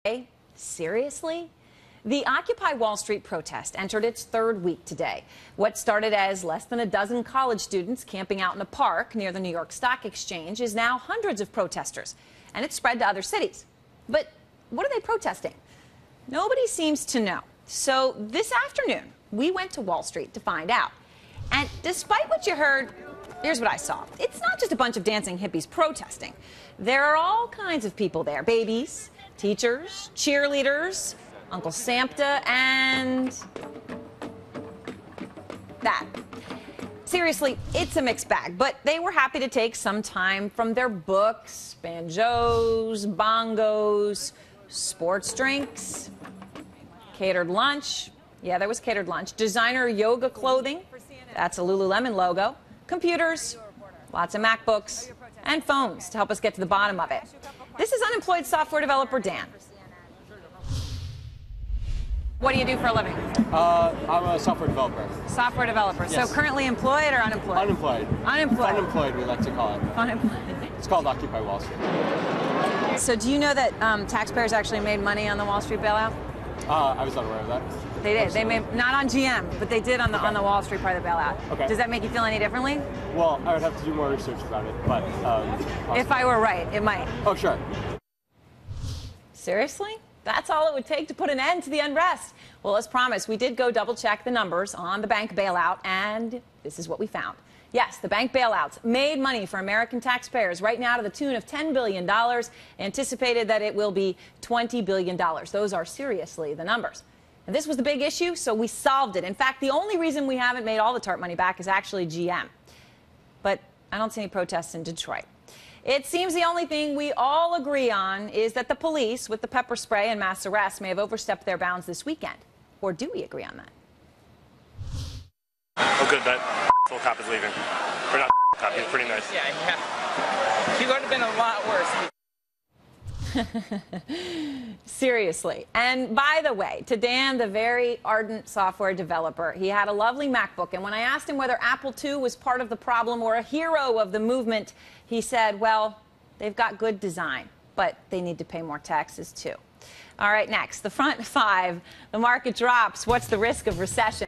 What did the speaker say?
Hey, seriously? The Occupy Wall Street protest entered its third week today. What started as less than a dozen college students camping out in a park near the New York Stock Exchange is now hundreds of protesters, and it's spread to other cities. But what are they protesting? Nobody seems to know. So this afternoon, we went to Wall Street to find out. And despite what you heard, here's what I saw. It's not just a bunch of dancing hippies protesting. There are all kinds of people there. Babies, teachers, cheerleaders, Uncle Santa, and that. Seriously, it's a mixed bag, but they were happy to take some time from their books, banjos, bongos, sports drinks, catered lunch. Yeah, there was catered lunch. Designer yoga clothing. That's a Lululemon logo. Computers, lots of MacBooks, and phones to help us get to the bottom of it. This is unemployed software developer Dan. What do you do for a living? I'm a software developer. Software developer. Yes. So currently employed or unemployed? Unemployed. Unemployed. Unemployed, we like to call it. Unemployed. It's called Occupy Wall Street. So do you know that taxpayers actually made money on the Wall Street bailout? I was not aware of that. They did. They made, not on GM, but they did on the Wall Street part of the bailout. Okay. Does that make you feel any differently? Well, I would have to do more research about it, but if I were right, it might. Oh, sure. Seriously? That's all it would take to put an end to the unrest. Well, as promised, we did go double-check the numbers on the bank bailout, and this is what we found. Yes, the bank bailouts made money for American taxpayers right now to the tune of $10 billion. Anticipated that it will be $20 billion. Those are seriously the numbers. And this was the big issue, so we solved it. In fact, the only reason we haven't made all the TARP money back is actually GM. But I don't see any protests in Detroit. It seems the only thing we all agree on is that the police, with the pepper spray and mass arrests, may have overstepped their bounds this weekend. Or do we agree on that? Oh, good, that full cop is leaving. Or not cop, he's pretty nice. Yeah. He would have been a lot worse. Seriously. And by the way, to Dan, the very ardent software developer, he had a lovely MacBook. And when I asked him whether Apple II was part of the problem or a hero of the movement, he said, well, they've got good design, but they need to pay more taxes too. All right, next, the front five. The market drops. What's the risk of recession?